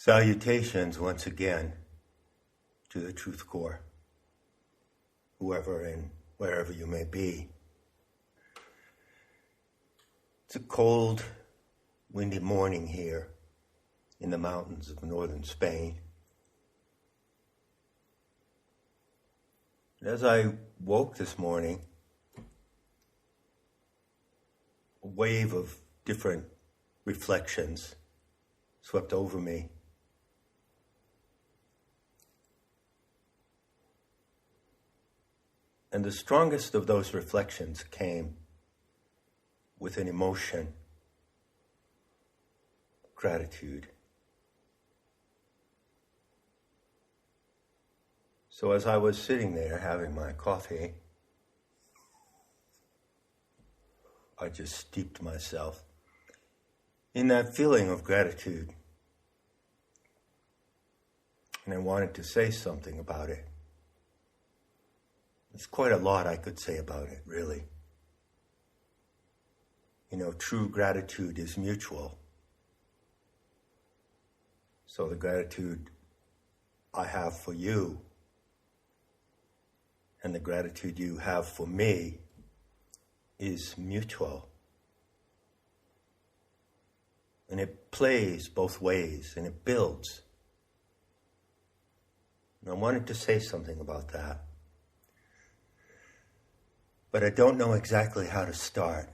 Salutations once again to the Truth Core, whoever and wherever you may be. It's a cold, windy morning here in the mountains of northern Spain. And as I woke this morning, a wave of different reflections swept over me. And the strongest of those reflections came with an emotion, gratitude. So as I was sitting there having my coffee, I just steeped myself in that feeling of gratitude. And I wanted to say something about it. There's quite a lot I could say about it, really. You know, true gratitude is mutual. So the gratitude I have for you and the gratitude you have for me is mutual. And it plays both ways and it builds. And I wanted to say something about that. But I don't know exactly how to start.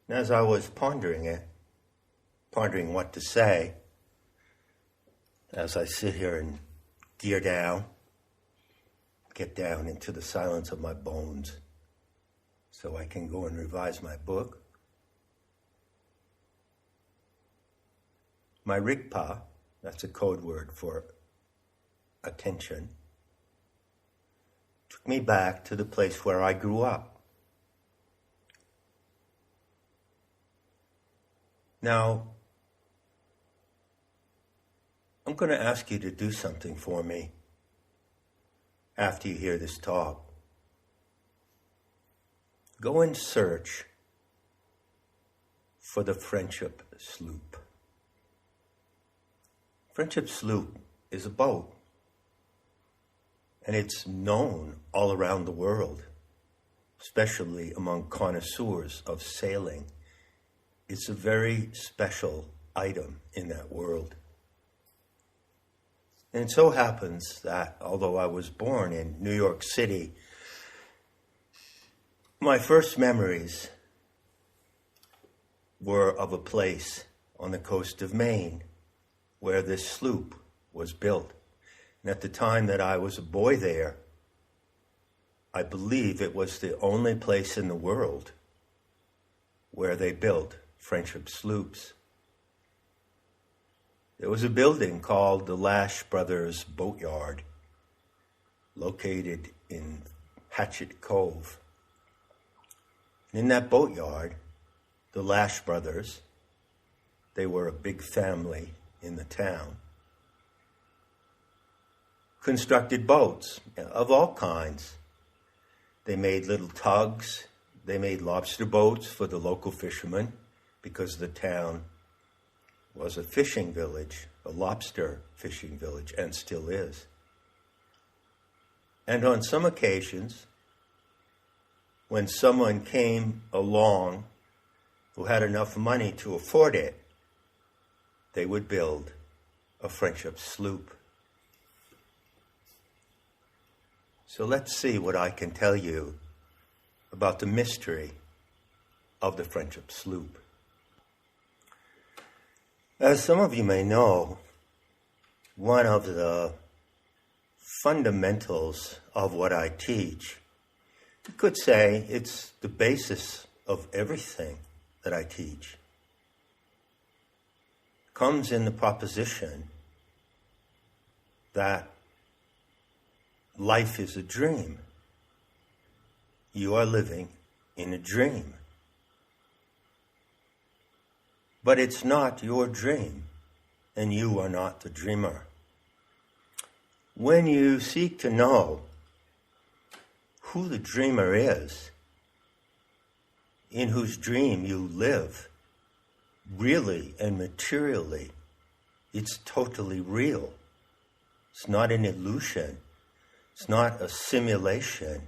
And as I was pondering what to say, as I sit here and get down into the silence of my bones, so I can go and revise my book. My rigpa, that's a code word for attention, took me back to the place where I grew up. Now, I'm going to ask you to do something for me after you hear this talk. Go and search for the Friendship Sloop. Friendship Sloop is a boat, and it's known all around the world, especially among connoisseurs of sailing. It's a very special item in that world. And it so happens that although I was born in New York City, my first memories were of a place on the coast of Maine where this sloop was built. And at the time that I was a boy there, I believe it was the only place in the world where they built friendship sloops. There was a building called the Lash Brothers Boatyard, located in Hatchet Cove. In that boatyard, the Lash Brothers, they were a big family in the town, constructed boats of all kinds. They made little tugs. They made lobster boats for the local fishermen because the town was a fishing village, a lobster fishing village, and still is. And on some occasions, when someone came along who had enough money to afford it, they would build a friendship sloop. So let's see what I can tell you about the mystery of the friendship sloop. As some of you may know, one of the fundamentals of what I teach, you could say it's the basis of everything that I teach, comes in the proposition that life is a dream. You are living in a dream. But it's not your dream, and you are not the dreamer. When you seek to know who the dreamer is, in whose dream you live really and materially, it's totally real. It's not an illusion. It's not a simulation.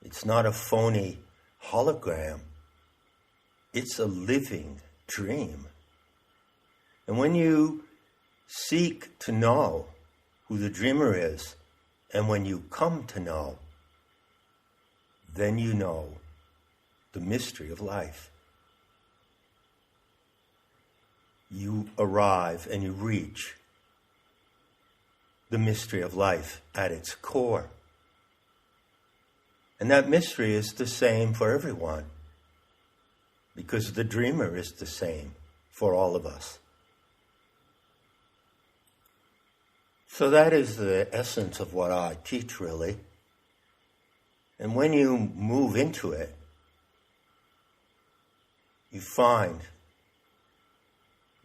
It's not a phony hologram. It's a living dream. And when you seek to know who the dreamer is, and when you come to know, then you know the mystery of life. You arrive and you reach the mystery of life at its core. And that mystery is the same for everyone, because the dreamer is the same for all of us. So that is the essence of what I teach, really. And when you move into it, you find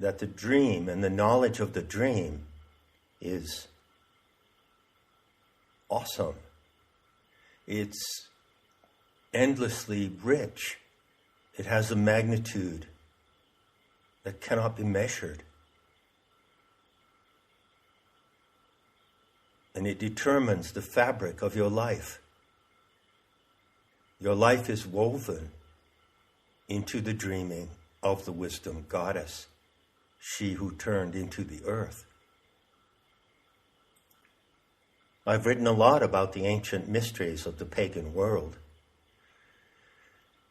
that the dream and the knowledge of the dream is awesome. It's endlessly rich. It has a magnitude that cannot be measured. And it determines the fabric of your life. Your life is woven into the dreaming of the wisdom goddess, she who turned into the earth. I've written a lot about the ancient mysteries of the pagan world.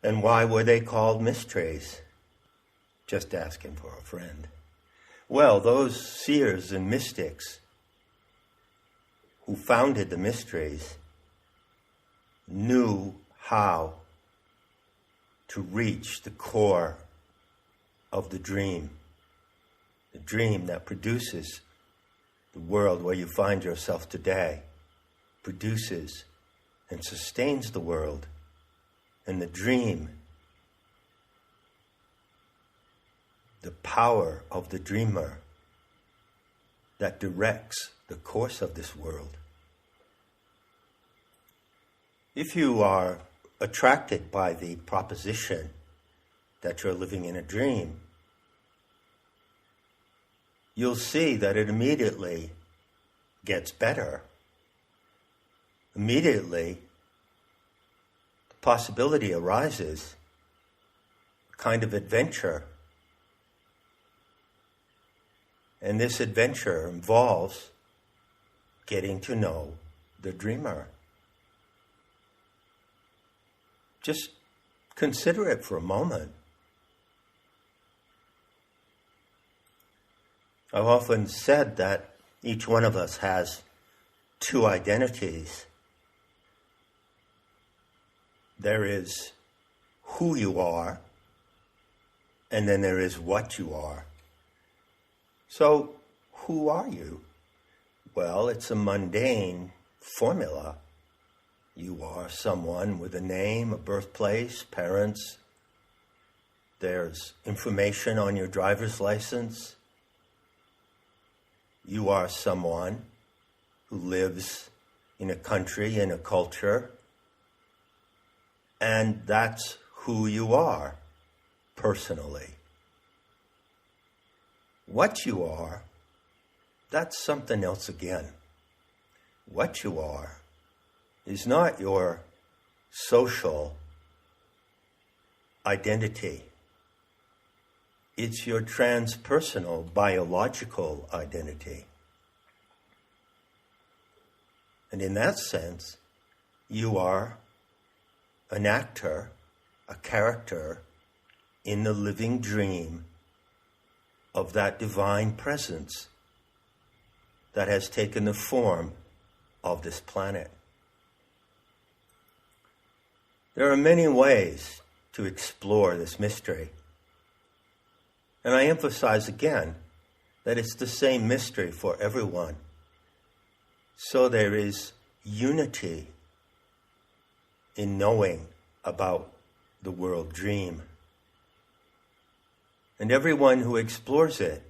And why were they called mysteries? Just asking for a friend. Well, those seers and mystics who founded the mysteries knew how to reach the core of the dream that produces the world where you find yourself today, produces and sustains the world, and the dream, the power of the dreamer that directs the course of this world. If you are attracted by the proposition that you're living in a dream, you'll see that it immediately gets better. Immediately, the possibility arises, a kind of adventure. And this adventure involves getting to know the dreamer. Just consider it for a moment. I've often said that each one of us has two identities. There is who you are, and then there is what you are. So, who are you? Well, it's a mundane formula. You are someone with a name, a birthplace, parents. There's information on your driver's license. You are someone who lives in a country, in a culture, and that's who you are personally. What you are, that's something else again. What you are is not your social identity. It's your transpersonal, biological identity. And in that sense, you are an actor, a character in the living dream of that divine presence that has taken the form of this planet. There are many ways to explore this mystery. And I emphasize again that it's the same mystery for everyone. So there is unity in knowing about the world dream. And everyone who explores it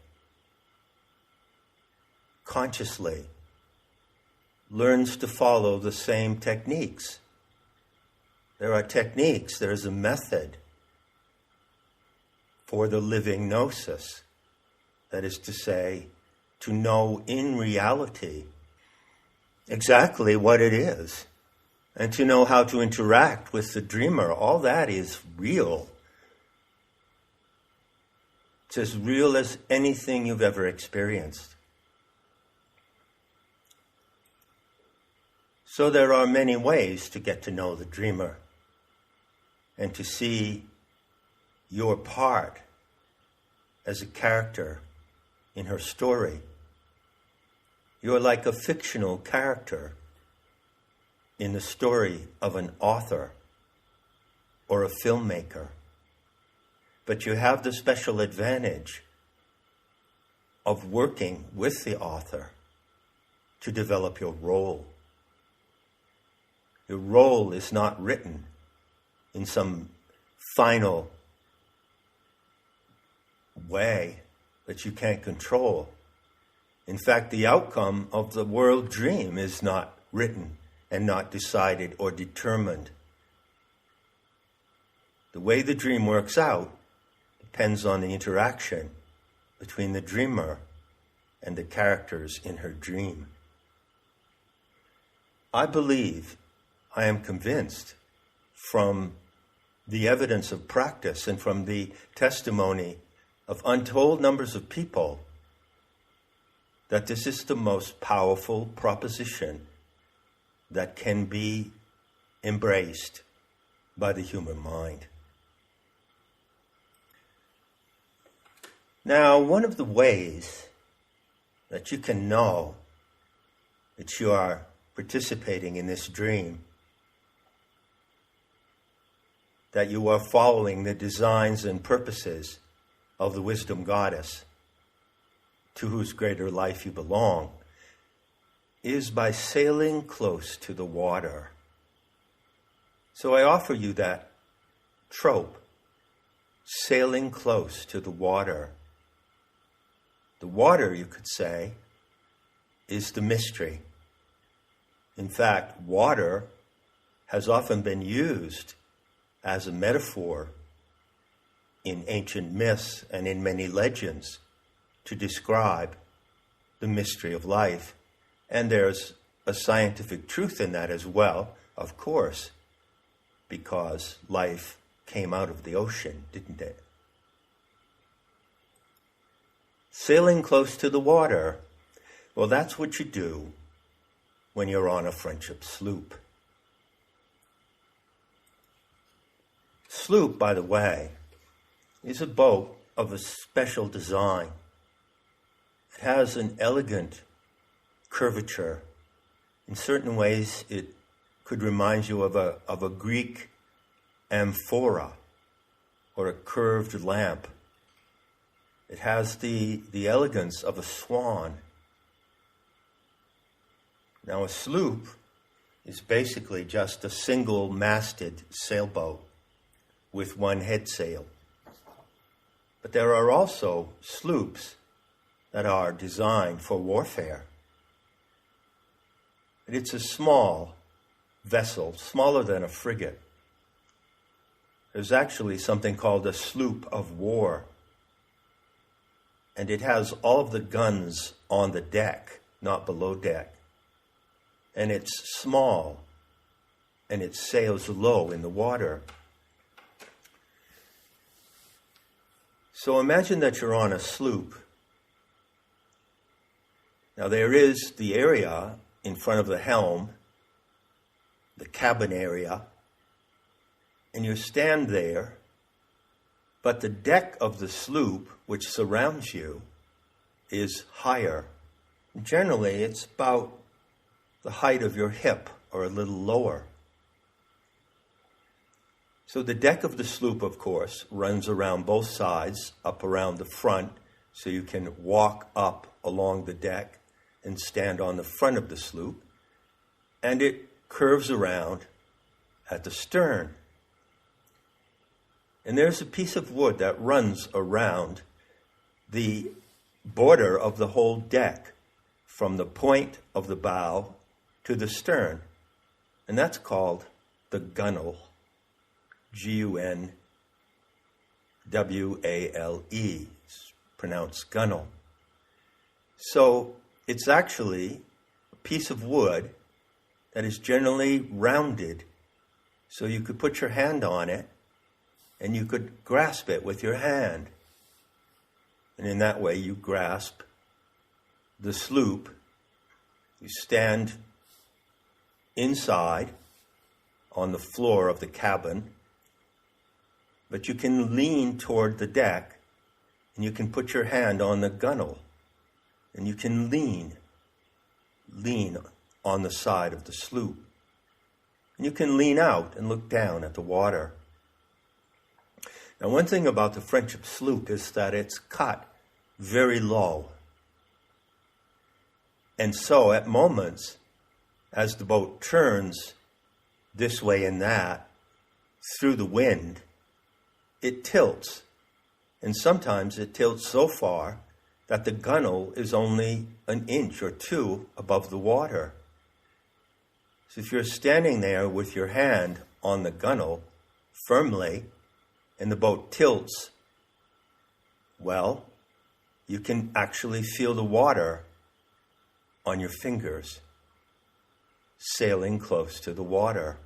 consciously learns to follow the same techniques. There are techniques, there is a method for the living gnosis. That is to say, to know in reality exactly what it is, and to know how to interact with the dreamer. All that is real. It's as real as anything you've ever experienced. So there are many ways to get to know the dreamer and to see your part as a character in her story. You're like a fictional character in the story of an author or a filmmaker. But you have the special advantage of working with the author to develop your role. Your role is not written in some final way that you can't control. In fact, the outcome of the world dream is not written and not decided or determined. The way the dream works out depends on the interaction between the dreamer and the characters in her dream. I believe, I am convinced from the evidence of practice and from the testimony of untold numbers of people that this is the most powerful proposition that can be embraced by the human mind. Now, one of the ways that you can know that you are participating in this dream, that you are following the designs and purposes of the wisdom goddess to whose greater life you belong, is by sailing close to the water. So I offer you that trope, sailing close to the water. The water, you could say, is the mystery. In fact, water has often been used as a metaphor in ancient myths and in many legends to describe the mystery of life. And there's a scientific truth in that as well, of course, because life came out of the ocean, didn't it? Sailing close to the water, well, that's what you do when you're on a friendship sloop. Sloop, by the way, is a boat of a special design. It has an elegant curvature. In certain ways, it could remind you of a Greek amphora or a curved lamp. It has the elegance of a swan. Now, a sloop is basically just a single-masted sailboat with one head sail. But there are also sloops that are designed for warfare. And it's a small vessel, smaller than a frigate. There's actually something called a sloop of war. And it has all of the guns on the deck, not below deck. And it's small, and it sails low in the water. So imagine that you're on a sloop. Now there is the area in front of the helm, the cabin area, and you stand there, but the deck of the sloop, which surrounds you, is higher. Generally, it's about the height of your hip or a little lower. So the deck of the sloop, of course, runs around both sides, up around the front, so you can walk up along the deck and stand on the front of the sloop. And it curves around at the stern. And there's a piece of wood that runs around the border of the whole deck, from the point of the bow to the stern. And that's called the gunwale. Gunwale. W-A-L-E. It's pronounced gunwale. So it's actually a piece of wood that is generally rounded. So you could put your hand on it and you could grasp it with your hand. And in that way you grasp the sloop. You stand inside on the floor of the cabin, but you can lean toward the deck and you can put your hand on the gunwale and you can lean on the side of the sloop. And you can lean out and look down at the water. Now, one thing about the Friendship sloop is that it's cut very low. And so at moments, as the boat turns this way and that through the wind, it tilts. And sometimes it tilts so far that the gunwale is only an inch or two above the water. So if you're standing there with your hand on the gunwale firmly and the boat tilts, well, you can actually feel the water on your fingers sailing close to the water.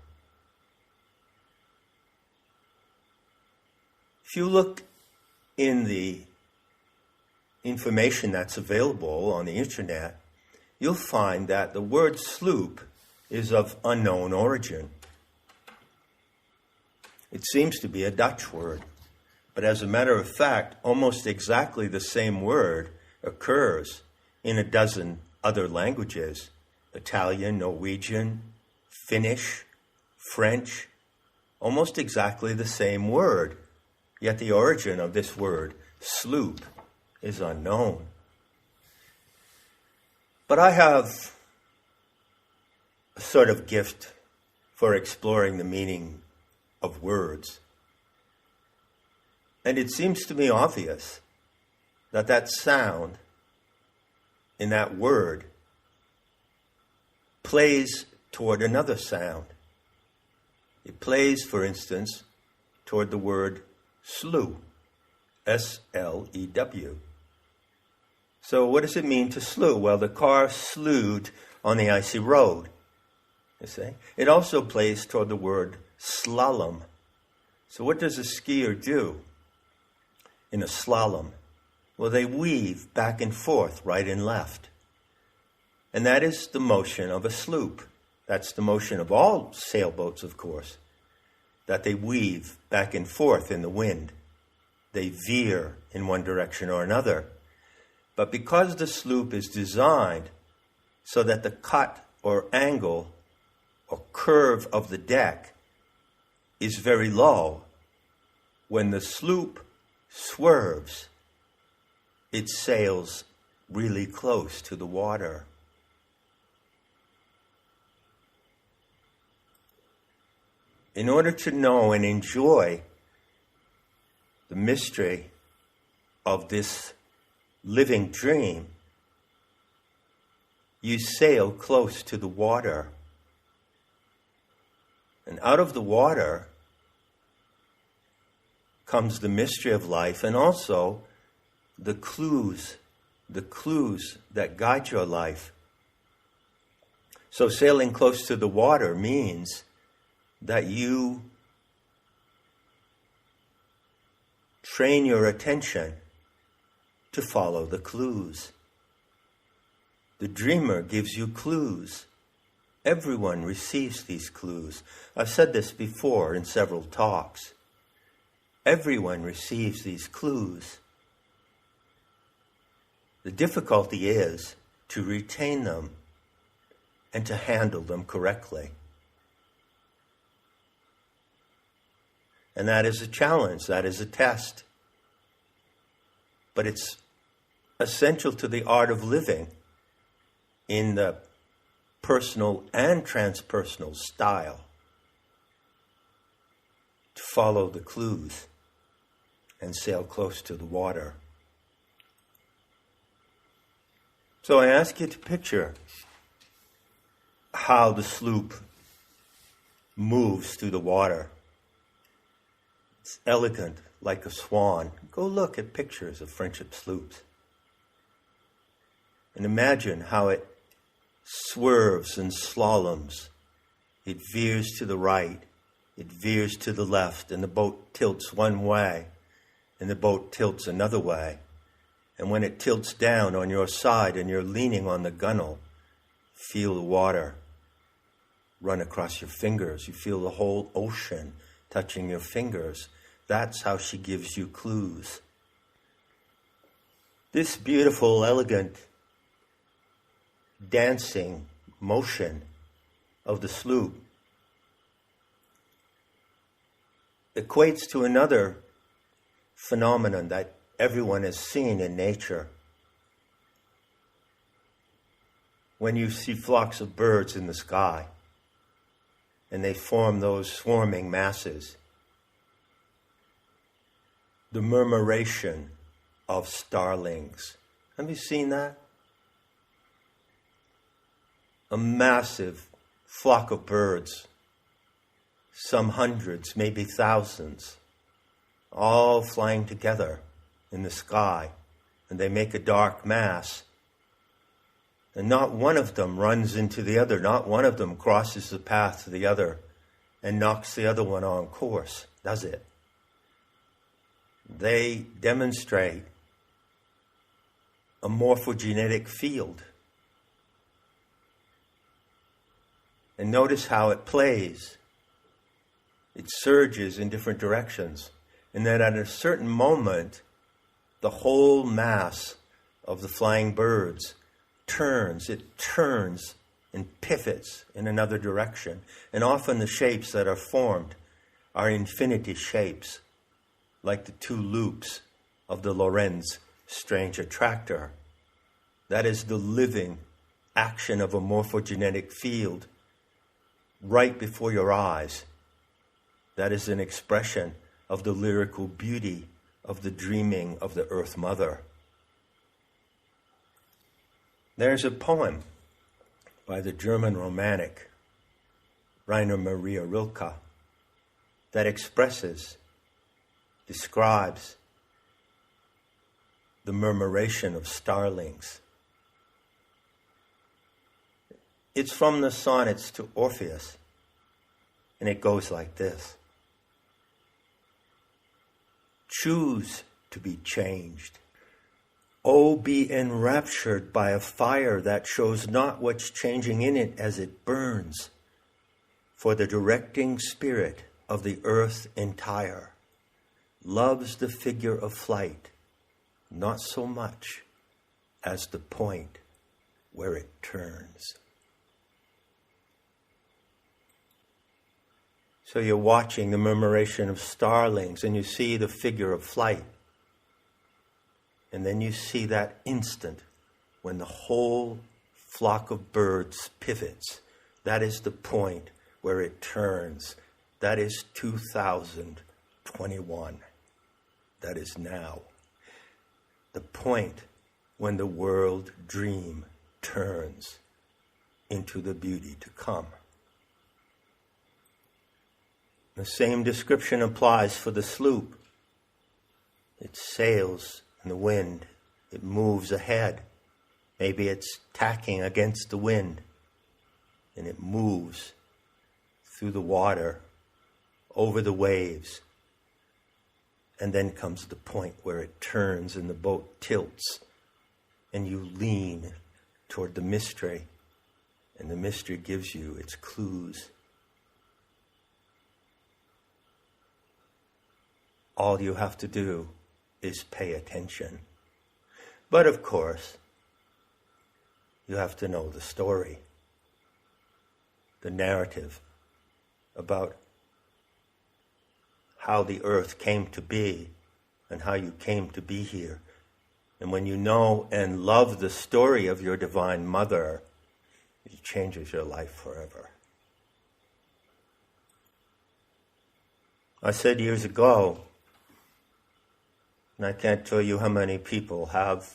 If you look in the information that's available on the internet, you'll find that the word sloop is of unknown origin. It seems to be a Dutch word, but as a matter of fact, almost exactly the same word occurs in a dozen other languages: Italian, Norwegian, Finnish, French, almost exactly the same word. Yet the origin of this word, sloop, is unknown. But I have a sort of gift for exploring the meaning of words. And it seems to me obvious that that sound in that word plays toward another sound. It plays, for instance, toward the word slew, S-L-E-W. So what does it mean to slew? Well, the car slewed on the icy road, you see. It also plays toward the word slalom. So what does a skier do in a slalom? Well, they weave back and forth, right and left. And that is the motion of a sloop. That's the motion of all sailboats, of course, that they weave back and forth in the wind. They veer in one direction or another. But because the sloop is designed so that the cut or angle or curve of the deck is very low, when the sloop swerves, it sails really close to the water. In order to know and enjoy the mystery of this living dream, you sail close to the water. And out of the water comes the mystery of life and also the clues that guide your life. So sailing close to the water means that you train your attention to follow the clues. The dreamer gives you clues. Everyone receives these clues. I've said this before in several talks. Everyone receives these clues. The difficulty is to retain them and to handle them correctly. And that is a challenge, that is a test. But it's essential to the art of living in the personal and transpersonal style to follow the clues and sail close to the water. So I ask you to picture how the sloop moves through the water. It's elegant, like a swan. Go look at pictures of friendship sloops. And imagine how it swerves and slaloms. It veers to the right, it veers to the left, and the boat tilts one way, and the boat tilts another way. And when it tilts down on your side and you're leaning on the gunwale, feel the water run across your fingers. You feel the whole ocean touching your fingers. That's how she gives you clues. This beautiful, elegant, dancing motion of the sloop equates to another phenomenon that everyone has seen in nature. When you see flocks of birds in the sky and they form those swarming masses, the murmuration of starlings. Have you seen that? A massive flock of birds, some hundreds, maybe thousands, all flying together in the sky, and they make a dark mass. And not one of them runs into the other, not one of them crosses the path to the other and knocks the other one on course, does it? They demonstrate a morphogenetic field. And notice how it plays. It surges in different directions. And then at a certain moment, the whole mass of the flying birds turns. It turns and pivots in another direction. And often the shapes that are formed are infinity shapes, like the two loops of the Lorentz strange attractor. That is the living action of a morphogenetic field right before your eyes. That is an expression of the lyrical beauty of the dreaming of the Earth Mother. There's a poem by the German romantic Rainer Maria Rilke that describes the murmuration of starlings. It's from the sonnets to Orpheus, and it goes like this. Choose to be changed. Oh, be enraptured by a fire that shows not what's changing in it as it burns, for the directing spirit of the earth entire loves the figure of flight, not so much as the point where it turns. So you're watching the murmuration of starlings and you see the figure of flight. And then you see that instant when the whole flock of birds pivots. That is the point where it turns. That is 2021. That is now. The point when the world dream turns into the beauty to come. The same description applies for the sloop. It sails in the wind. It moves ahead. Maybe it's tacking against the wind. And it moves through the water, over the waves. And then comes the point where it turns and the boat tilts. And you lean toward the mystery. And the mystery gives you its clues. All you have to do is pay attention. But of course, you have to know the story, the narrative about how the earth came to be and how you came to be here. And when you know and love the story of your Divine Mother, it changes your life forever. I said years ago, and I can't tell you how many people have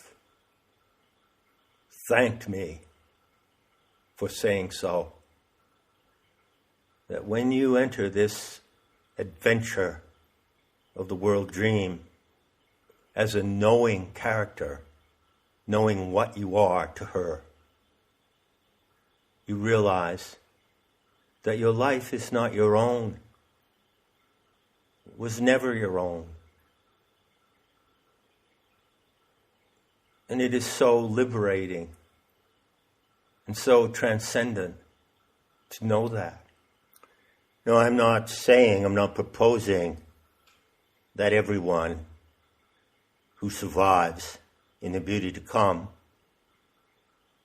thanked me for saying so, that when you enter this adventure of the world dream as a knowing character, knowing what you are to her, you realize that your life is not your own. It was never your own. And it is so liberating and so transcendent to know that. No, I'm not proposing that everyone who survives in the beauty to come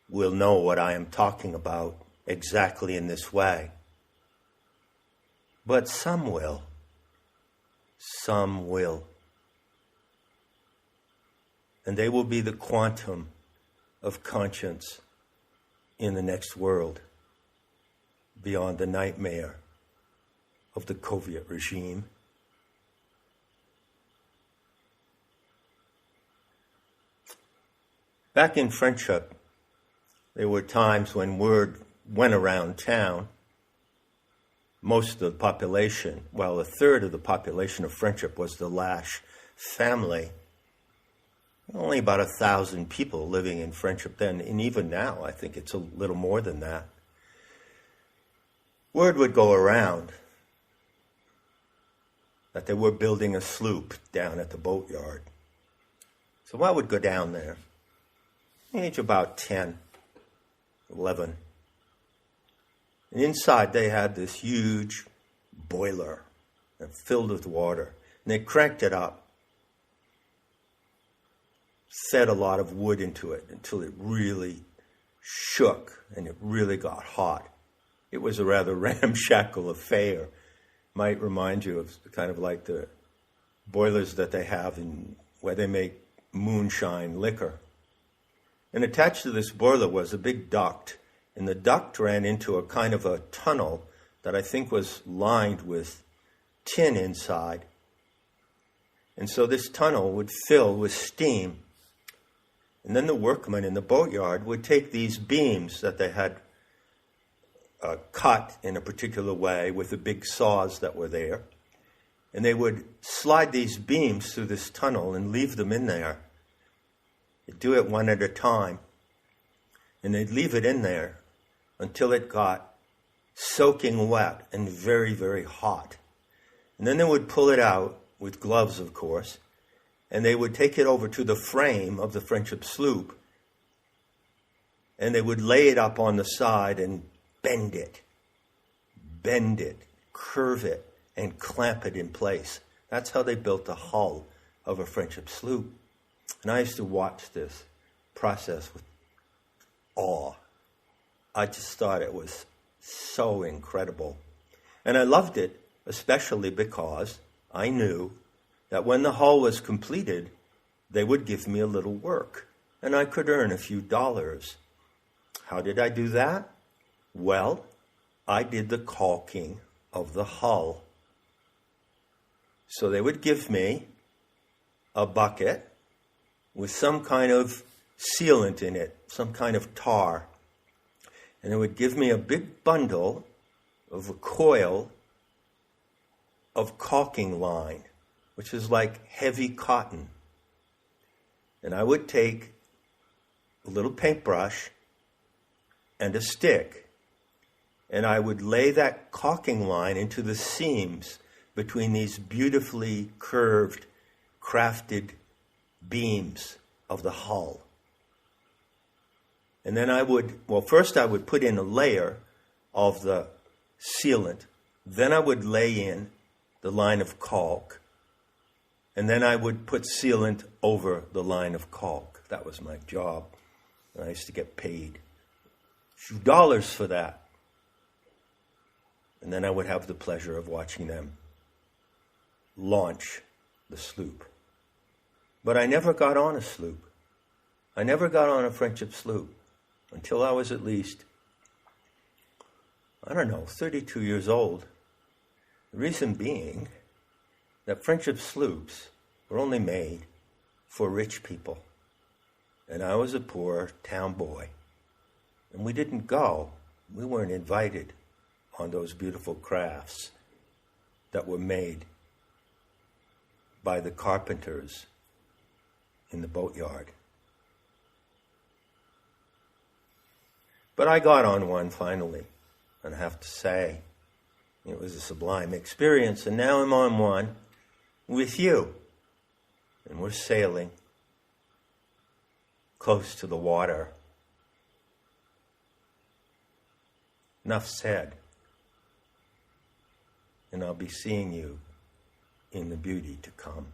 will know what I am talking about exactly in this way. But some will. Some will. And they will be the quantum of conscience in the next world, beyond the nightmare of the Soviet regime. Back in Friendship, there were times when word went around town. Most of the population, well, a third of the population of Friendship was the Lash family. Only about 1,000 people living in Friendship then, and even now, I think it's a little more than that. Word would go around that they were building a sloop down at the boatyard. So I would go down there, age about 10, 11. And inside they had this huge boiler filled with water. And they cranked it up, fed a lot of wood into it until it really shook and it really got hot. It was a rather ramshackle affair. Might remind you of kind of like the boilers that they have in where they make moonshine liquor. And attached to this boiler was a big duct, and the duct ran into a kind of a tunnel that I think was lined with tin inside. And so this tunnel would fill with steam. And then the workmen in the boatyard would take these beams that they had cut in a particular way with the big saws that were there, and they would slide these beams through this tunnel and leave them in there. They'd do it one at a time, and they'd leave it in there until it got soaking wet and very, very hot. And then they would pull it out with gloves, of course, and they would take it over to the frame of the Friendship sloop, and they would lay it up on the side and bend it, curve it, and clamp it in place. That's how they built the hull of a Friendship sloop. And I used to watch this process with awe. I just thought it was so incredible. And I loved it, especially because I knew that when the hull was completed, they would give me a little work, and I could earn a few dollars. How did I do that? Well, I did the caulking of the hull. So they would give me a bucket with some kind of sealant in it, some kind of tar. And they would give me a big bundle of a coil of caulking line, which is like heavy cotton. And I would take a little paintbrush and a stick, and I would lay that caulking line into the seams between these beautifully curved, crafted beams of the hull. And then first I would put in a layer of the sealant. Then I would lay in the line of caulk. And then I would put sealant over the line of caulk. That was my job. And I used to get paid a few dollars for that. And then I would have the pleasure of watching them launch the sloop. But I never got on a sloop. I never got on a Friendship sloop until I was at least, 32 years old. The reason being that Friendship sloops were only made for rich people. And I was a poor town boy. And we didn't go. We weren't invited on those beautiful crafts that were made by the carpenters in the boatyard. But I got on one finally, and I have to say, it was a sublime experience, and now I'm on one with you. And we're sailing close to the water. Enough said. And I'll be seeing you in the beauty to come.